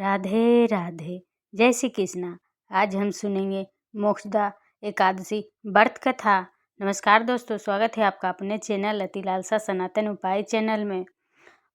राधे राधे। जय श्री कृष्णा। आज हम सुनेंगे मोक्षदा एकादशी व्रत कथा। नमस्कार दोस्तों, स्वागत है आपका अपने चैनल अति लालसा सनातन उपाय चैनल में।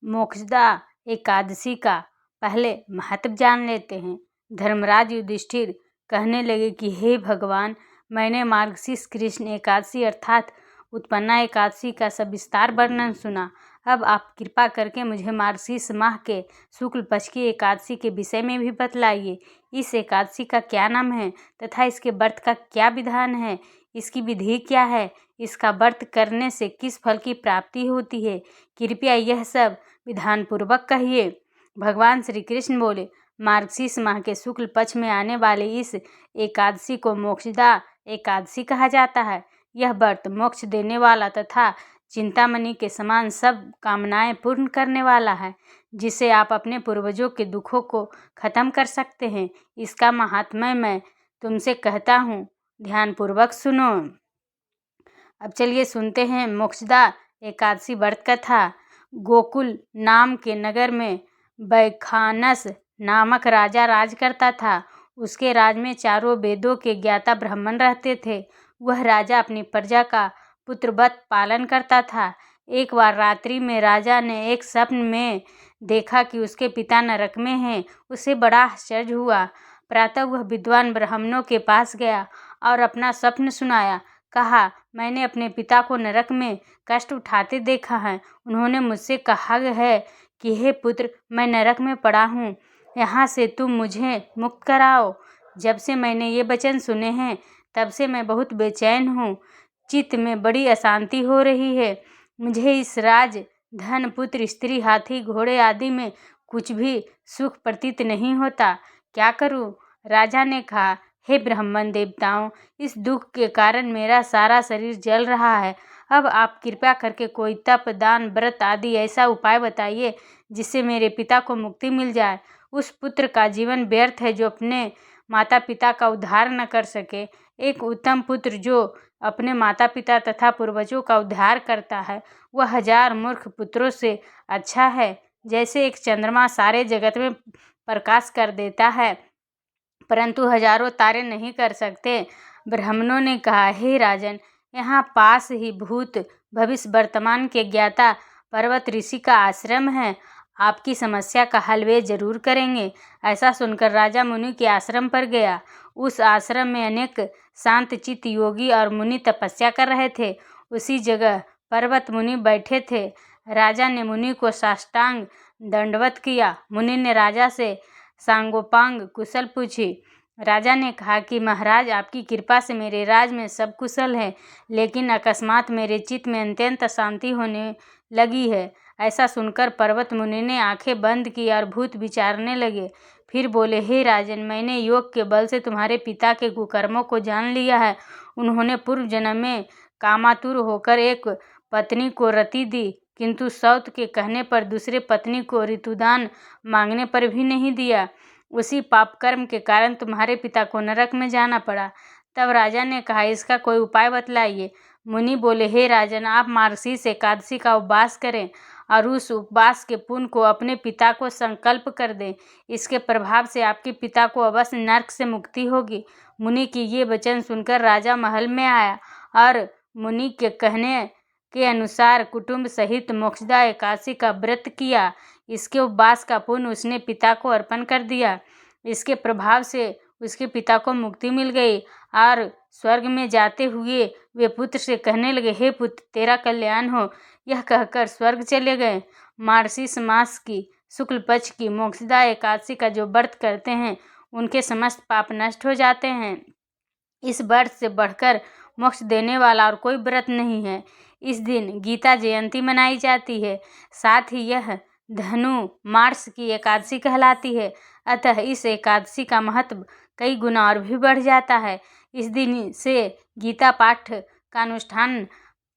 मोक्षदा एकादशी का पहले महत्व जान लेते हैं। धर्मराज युधिष्ठिर कहने लगे कि हे भगवान, मैंने मार्गशीर्ष कृष्ण एकादशी अर्थात उत्पन्ना एकादशी का सविस्तार वर्णन सुना। अब आप कृपा करके मुझे मार्गशीर्ष माह के शुक्ल पक्ष की एकादशी के विषय में भी बतलाइए। इस एकादशी का क्या नाम है तथा इसके व्रत का क्या विधान है, इसकी विधि क्या है, इसका व्रत करने से किस फल की प्राप्ति होती है, कृपया यह सब विधान पूर्वक कहिए। भगवान श्री कृष्ण बोले, मार्गशीर्ष माह के शुक्ल पक्ष में आने वाले इस एकादशी को मोक्षदा एकादशी कहा जाता है। यह व्रत मोक्ष देने वाला तथा चिंतामणि के समान सब कामनाएं पूर्ण करने वाला है, जिसे आप अपने पूर्वजों के दुखों को खत्म कर सकते हैं। इसका महात्म्य मैं तुमसे कहता हूँ, ध्यानपूर्वक सुनो। अब चलिए सुनते हैं मोक्षदा एकादशी व्रत कथा। गोकुल नाम के नगर में वैखानस नामक राजा राज करता था। उसके राज में चारों वेदों के ज्ञाता ब्राह्मण रहते थे। वह राजा अपनी प्रजा का पुत्रवत पालन करता था। एक बार रात्रि में राजा ने एक स्वप्न में देखा कि उसके पिता नरक में हैं। उसे बड़ा आश्चर्य हुआ। प्रातः वह विद्वान ब्राह्मणों के पास गया और अपना स्वप्न सुनाया। कहा, मैंने अपने पिता को नरक में कष्ट उठाते देखा है। उन्होंने मुझसे कहा है कि हे पुत्र, मैं नरक में पड़ा हूँ, यहाँ से तुम मुझे मुक्त कराओ। जब से मैंने ये वचन सुने हैं तब से मैं बहुत बेचैन हूँ। चित्त में बड़ी अशांति हो रही है। मुझे इस राज धन पुत्र स्त्री हाथी घोड़े आदि में कुछ भी सुख प्रतीत नहीं होता। क्या करूं? राजा ने कहा, हे ब्राह्मण देवताओं, इस दुख के कारण मेरा सारा शरीर जल रहा है। अब आप कृपा करके कोई तप दान व्रत आदि ऐसा उपाय बताइए जिससे मेरे पिता को मुक्ति मिल जाए। उस पुत्र का जीवन व्यर्थ है जो अपने माता पिता का उद्धार न कर सके। एक उत्तम पुत्र जो अपने माता पिता तथा पूर्वजों का उद्धार करता है, वह 1000 मूर्ख पुत्रों से अच्छा है। जैसे एक चंद्रमा सारे जगत में प्रकाश कर देता है परंतु हजारों तारे नहीं कर सकते। ब्राह्मणों ने कहा, हे राजन, यहाँ पास ही भूत भविष्य वर्तमान के ज्ञाता पर्वत ऋषि का आश्रम है। आपकी समस्या का हल वे जरूर करेंगे। ऐसा सुनकर राजा मुनि के आश्रम पर गया। उस आश्रम में अनेक शांत चित्त योगी और मुनि तपस्या कर रहे थे। उसी जगह पर्वत मुनि बैठे थे। राजा ने मुनि को साष्टांग दंडवत किया। मुनि ने राजा से सांगोपांग कुशल पूछी। राजा ने कहा कि महाराज, आपकी कृपा से मेरे राज में सब कुशल है, लेकिन अकस्मात मेरे चित्त में अत्यंत अशांति होने लगी है। ऐसा सुनकर पर्वत मुनि ने आंखें बंद की और भूत विचारने लगे। फिर बोले, हे राजन, मैंने योग के बल से तुम्हारे पिता के कुकर्मों को जान लिया है। उन्होंने पूर्व जन्म में कामातुर होकर एक पत्नी को रति दी, किंतु सौत के कहने पर दूसरे पत्नी को ऋतुदान मांगने पर भी नहीं दिया। उसी पाप कर्म के कारण तुम्हारे पिता को नरक में जाना पड़ा। तब राजा ने कहा, इसका कोई उपाय बतलाइए। मुनि बोले, हे राजन, आप मार्गशीर्ष एकादशी का उपवास करें और उस उपवास के पुण्य को अपने पिता को संकल्प कर दें। इसके प्रभाव से आपके पिता को अवश्य नरक से मुक्ति होगी। मुनि की ये वचन सुनकर राजा महल में आया और मुनि के कहने के अनुसार कुटुंब सहित मोक्षदा एकादशी का व्रत किया। इसके उपवास का पुण्य उसने पिता को अर्पण कर दिया। इसके प्रभाव से उसके पिता को मुक्ति मिल गई और स्वर्ग में जाते हुए वे पुत्र से कहने लगे, हे पुत्र, तेरा कल्याण हो। यह कहकर स्वर्ग चले गए। मार्गशीर्ष मास की शुक्ल पक्ष की मोक्षदा एकादशी का जो व्रत करते हैं उनके समस्त पाप नष्ट हो जाते हैं। इस व्रत से बढ़कर मोक्ष देने वाला और कोई व्रत नहीं है। इस दिन गीता जयंती मनाई जाती है। साथ ही यह धनु मास की एकादशी कहलाती है। अतः इस एकादशी का महत्व कई गुना और भी बढ़ जाता है। इस दिन से गीता पाठ का अनुष्ठान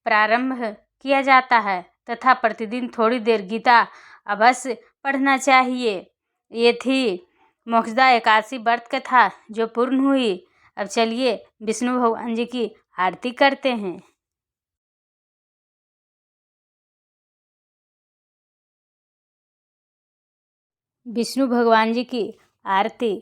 प्रारंभ किया जाता है तथा प्रतिदिन थोड़ी देर गीता अवश्य पढ़ना चाहिए। ये थी मोक्षदा एकादशी व्रत कथा जो पूर्ण हुई। अब चलिए विष्णु भगवान जी की आरती करते हैं। विष्णु भगवान जी की आरती।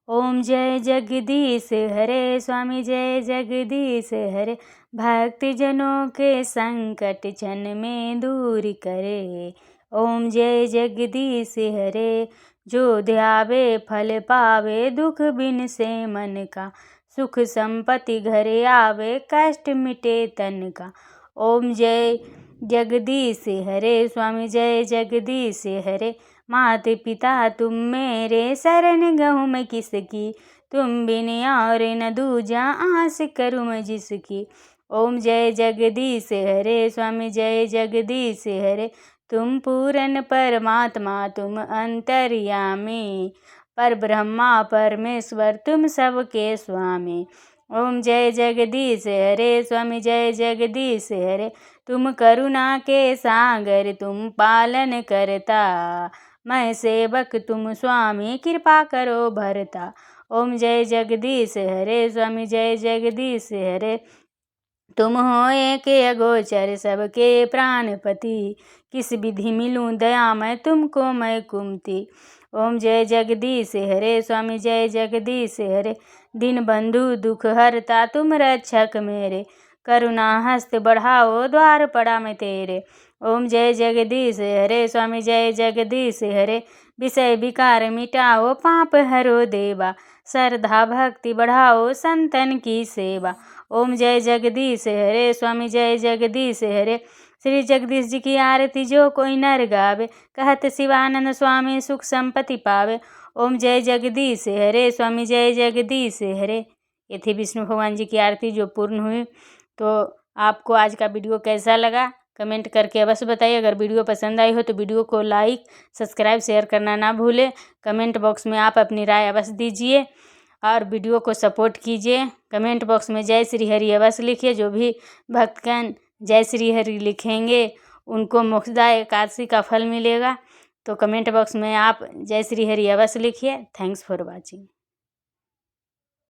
ओम जय जगदीश हरे, स्वामी जय जगदीश हरे, भक्तजनों के संकट क्षण में दूर करे। ओम जय जगदीश हरे, जो ध्यावे फल पावे, दुख बिन से मन का, सुख संपत्ति घरे आवे, कष्ट मिटे तन का। ओम जय जगदीश हरे, स्वामी जय जगदीश हरे, माते पिता तुम मेरे, शरण गहूँ मैं किसकी, तुम बिन और न दूजा, आस करूँ मैं जिसकी। ओम जय जगदीश हरे, स्वामी जय जगदीश हरे, तुम पूरन परमात्मा तुम अंतर्यामी, पर ब्रह्मा परमेश्वर तुम सबके स्वामी। ओम जय जगदीश हरे, स्वामी जय जगदीश हरे, तुम करुणा के सागर तुम पालन करता, मैं सेवक तुम स्वामी कृपा करो भरता। ओम जय जगदीश हरे, स्वामी जय जगदीश हरे, तुम हो एक अगोचर सबके प्राणपति, किस विधि मिलूं दया मैं तुमको मैं कुमति। ओम जय जगदीश हरे, स्वामी जय जगदीश हरे, दीन बंधु दुख हरता तुम रक्षक मेरे, करुणा हस्त बढ़ाओ द्वार पड़ा मैं तेरे। ओम जय जगदीश हरे, स्वामी जय जगदीश हरे, विषय विकार मिटाओ पाप हरो देवा, श्रद्धा भक्ति बढ़ाओ संतन की सेवा। ओम जय जगदीश हरे, स्वामी जय जगदीश हरे, श्री जगदीश जी की आरती जो कोई नर गावे, कहत शिवानंद स्वामी सुख संपत्ति पावे। ओम जय जगदीश हरे, स्वामी जय जगदीश हरे। ये थी विष्णु भगवान जी की आरती जो पूर्ण हुई। तो आपको आज का वीडियो कैसा लगा कमेंट करके अवश्य बताइए। अगर वीडियो पसंद आई हो तो वीडियो को लाइक सब्सक्राइब शेयर करना ना भूलें। कमेंट बॉक्स में आप अपनी राय अवश्य दीजिए और वीडियो को सपोर्ट कीजिए। कमेंट बॉक्स में जय श्री हरि अवश्य लिखिए। जो भी भक्तगण जय श्री हरि लिखेंगे उनको मोक्षदा एकादशी का फल मिलेगा। तो कमेंट बॉक्स में आप जय श्री हरि अवश्य लिखिए। Thanks for watching.